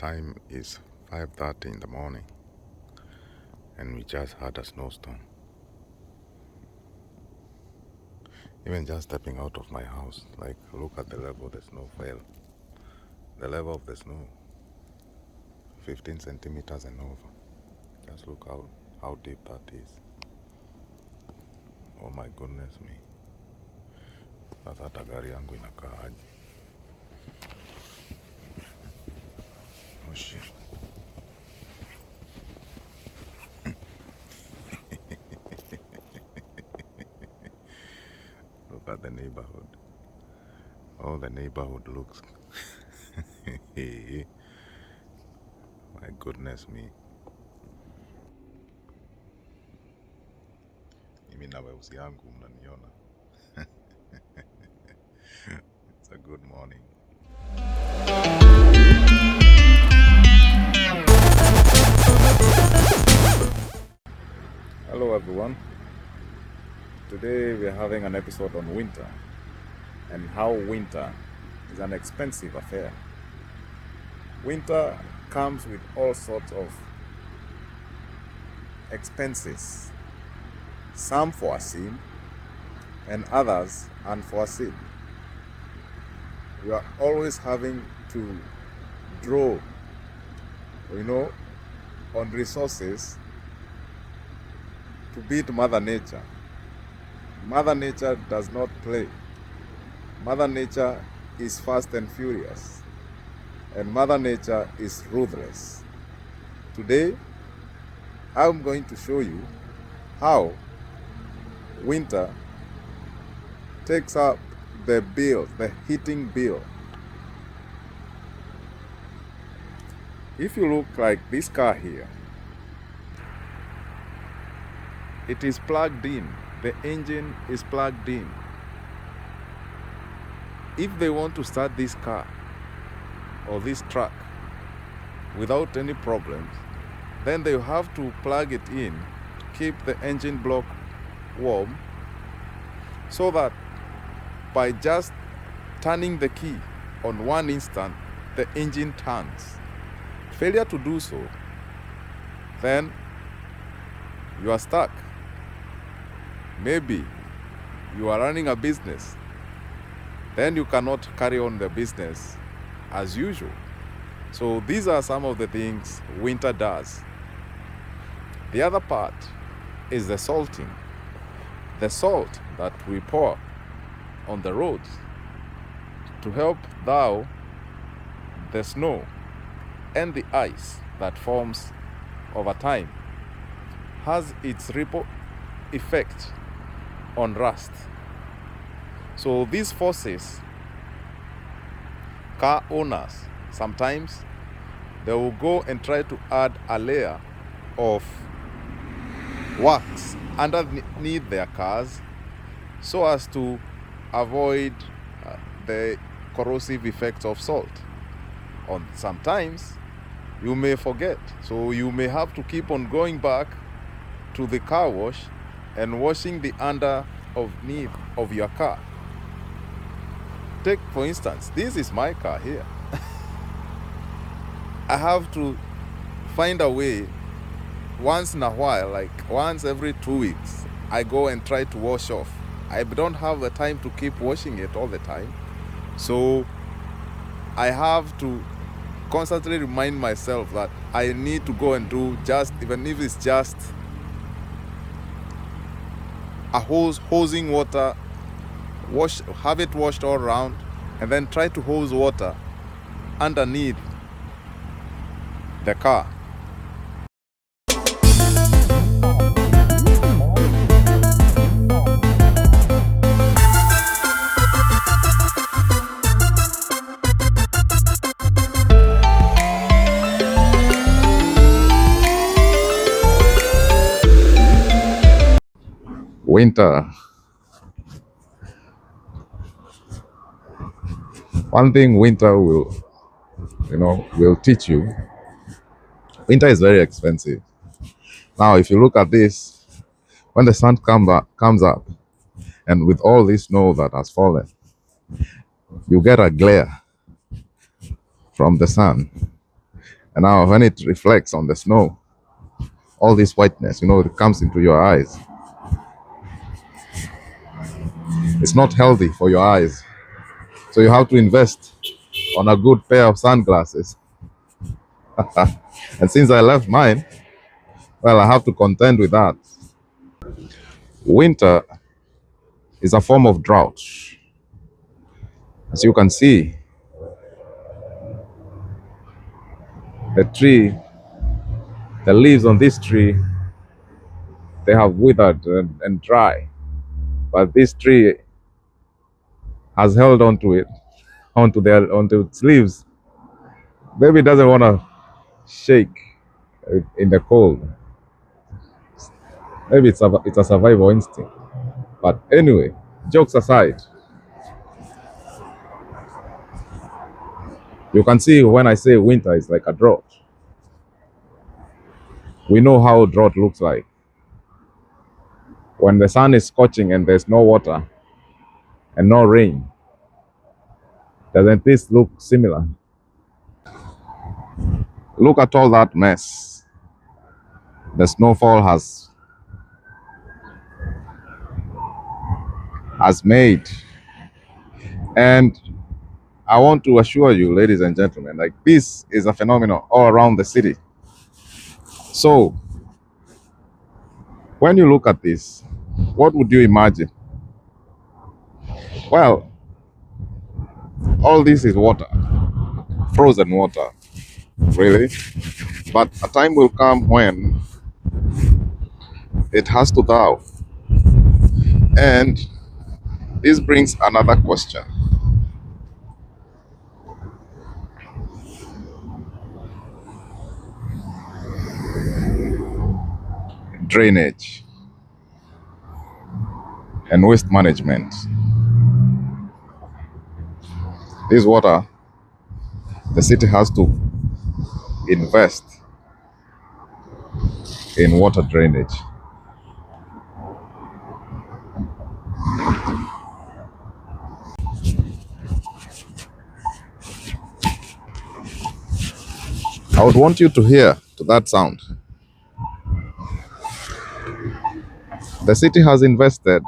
time is 5:30 in the morning and we just had a snowstorm. Even just stepping out of my house, like look at the level the snow fell. The level of the snow, 15 centimeters and over. Just look how deep that is. Oh my goodness me. Sasa hata gari yangu inakaaje? Oh shit. Look at the neighborhood. Oh, the neighborhood looks. My goodness me. Mimi na weusi yangu mnaniona. It's a good morning. Hello everyone. Today we're having an episode on winter and how winter is an expensive affair. Winter comes with all sorts of expenses, some foreseen and others unforeseen. We are always having to draw, on resources to beat Mother Nature. Mother Nature does not play. Mother Nature is fast and furious, and Mother Nature is ruthless. Today, I'm going to show you how winter takes up the bill, the heating bill. If you look like this car here, it is plugged in. The engine is plugged in. If they want to start this car or this truck without any problems, then they have to plug it in to keep the engine block warm, so that by just turning the key on one instant, the engine turns. Failure to do so, then you are stuck. Maybe you are running a business, then you cannot carry on the business as usual. So these are some of the things winter does. The other part is the salting. The salt that we pour on the roads to help thaw the snow and the ice that forms over time has its ripple effect on rust. So this forces car owners, sometimes they will go and try to add a layer of wax underneath their cars so as to avoid the corrosive effects of salt. Sometimes you may forget, so you may have to keep on going back to the car wash and washing the underneath of your car. Take, for instance, this is my car here. I have to find a way once in a while, like once every 2 weeks, I go and try to wash off. I don't have the time to keep washing it all the time. So I have to constantly remind myself that I need to go and do just, even if it's just a hosing water, have it washed all around, and then try to hose water underneath the car. Winter. One thing winter will teach you, winter is very expensive. Now, if you look at this, when the sun comes up, and with all this snow that has fallen, you get a glare from the sun. And now when it reflects on the snow, all this whiteness, it comes into your eyes. It's not healthy for your eyes. So you have to invest on a good pair of sunglasses. And since I left mine, well, I have to contend with that. Winter is a form of drought. As you can see, the leaves on this tree, they have withered and dry. But this tree has held onto its leaves. Maybe it doesn't want to shake in the cold. Maybe it's a survival instinct. But anyway, jokes aside, you can see when I say winter is like a drought. We know how drought looks like. When the sun is scorching and there's no water and no rain, doesn't this look similar? Look at all that mess the snowfall has made. And I want to assure you, ladies and gentlemen, like this is a phenomenon all around the city. So when you look at this, what would you imagine? Well, all this is water, frozen water, really. But a time will come when it has to thaw. And this brings another question. Drainage and waste management. This water, the city has to invest in water drainage. I would want you to hear to that sound. The city has invested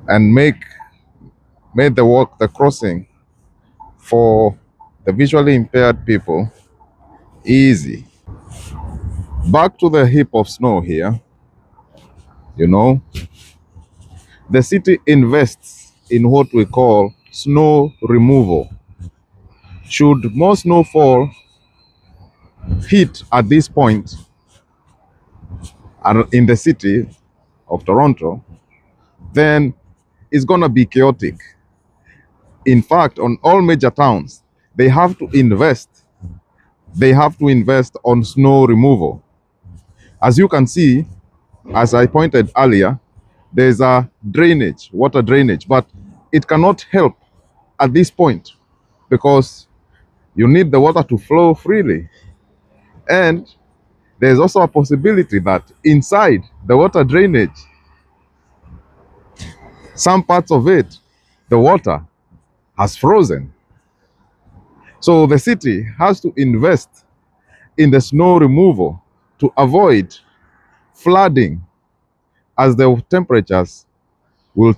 and made the crossing for the visually impaired people easy. Back to the heap of snow here, the city invests in what we call snow removal. Should more snowfall hit at this point in the city of Toronto, then it's going to be chaotic. In fact, on all major towns, they have to invest on snow removal. As you can see, as I pointed earlier, there's a water drainage, but it cannot help at this point because you need the water to flow freely. And there's also a possibility that inside the water drainage, some parts of it, the water has frozen. So the city has to invest in the snow removal to avoid flooding as the temperatures will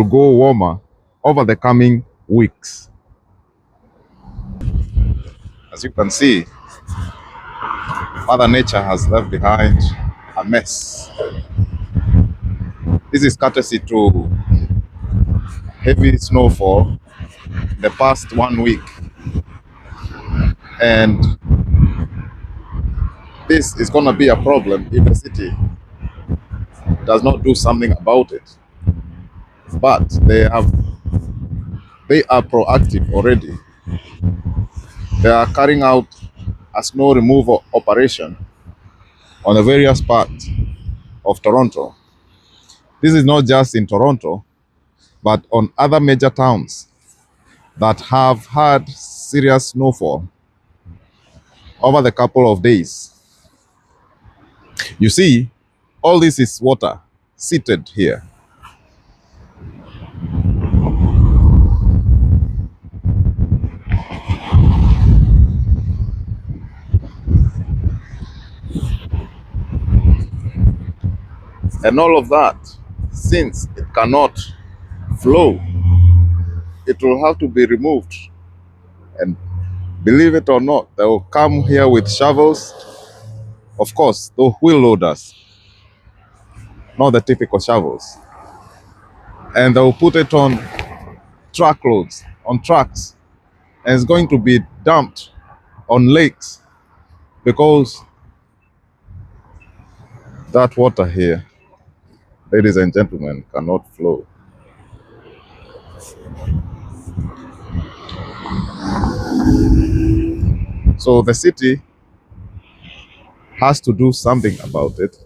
go warmer over the coming weeks. As you can see, Mother Nature has left behind a mess. This is courtesy to heavy snowfall the past 1 week. And this is going to be a problem if the city does not do something about it. But they are proactive already. They are carrying out a snow removal operation on the various parts of Toronto. This is not just in Toronto, but on other major towns that have had serious snowfall over the couple of days. You see, all this is water seated here. And all of that, since it cannot flow, it will have to be removed. And believe it or not, they will come here with shovels. Of course, the wheel loaders, not the typical shovels. And they will put it on truckloads, on trucks, and it's going to be dumped on lakes because that water here, ladies and gentlemen, cannot flow. So the city has to do something about it.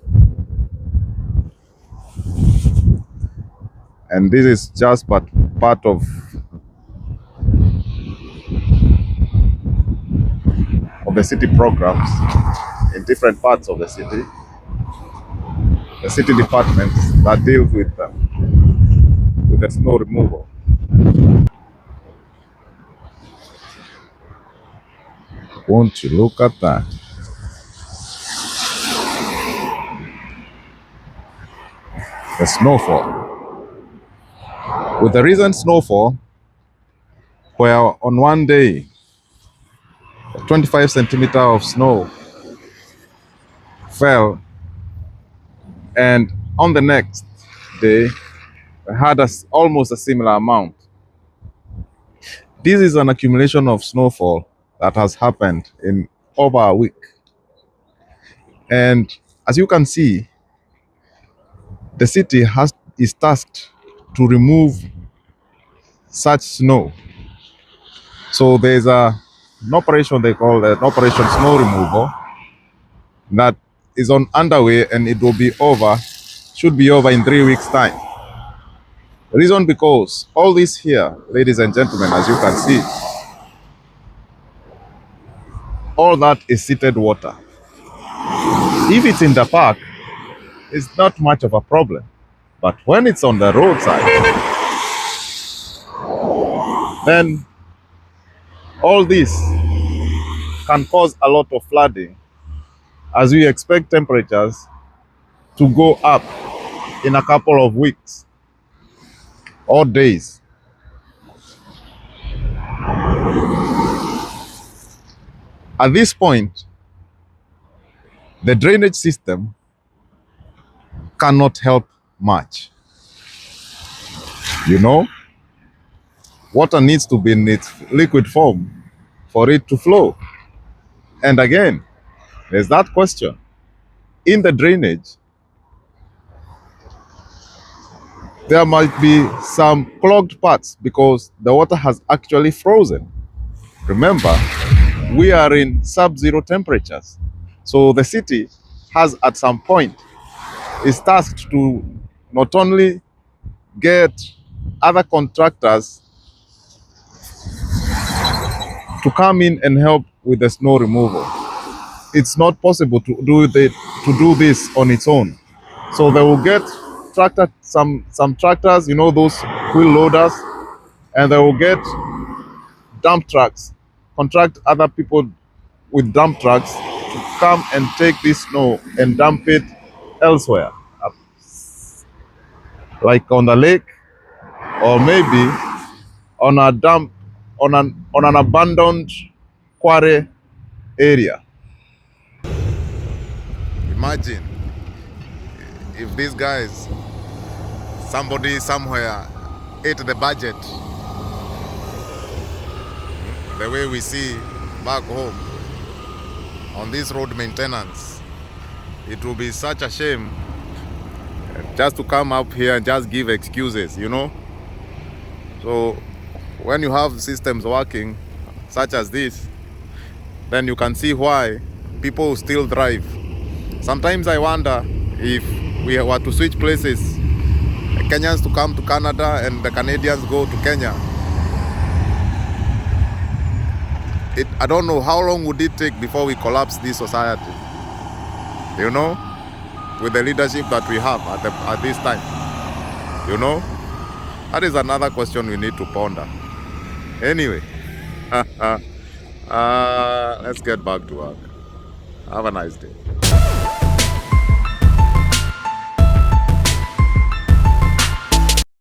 And this is just but part of the city programs in different parts of the city departments that deal with the snow removal. Won't you look at that? The snowfall. With the recent snowfall, where on one day, 25 centimeter of snow fell, and on the next day, we had almost a similar amount. This is an accumulation of snowfall that has happened in over a week. And as you can see, the city is tasked to remove such snow. So there's an operation they call Operation Snow Removal that is on underway, and it will be over, should be over in 3 weeks' time. The reason because all this here, ladies and gentlemen, as you can see, all that is seated water. If it's in the park, it's not much of a problem. But when it's on the roadside, then all this can cause a lot of flooding, as we expect temperatures to go up in a couple of weeks or days. At this point, the drainage system cannot help much. You know, water needs to be in its liquid form for it to flow. And again, there's that question. In the drainage, there might be some clogged parts because the water has actually frozen. Remember, we are in sub-zero temperatures. So the city has at some point is tasked to not only get other contractors to come in and help with the snow removal. It's not possible to do this on its own. So they will get some tractors, you know, those wheel loaders, and they will get dump trucks, contract other people with dump trucks to come and take this snow and dump it elsewhere, like on the lake, or maybe on a dump on an abandoned quarry area. Imagine if these guys, somebody somewhere, ate the budget the way we see back home on this road maintenance. It will be such a shame just to come up here and just give excuses, you know. So when you have systems working such as this, then you can see why people still drive. Sometimes I wonder if we were to switch places, Kenyans to come to Canada and the Canadians go to Kenya, I don't know how long would it take before we collapse this society, you know, with the leadership that we have at this time, you know. That is another question we need to ponder. Anyway, let's get back to work. Have a nice day.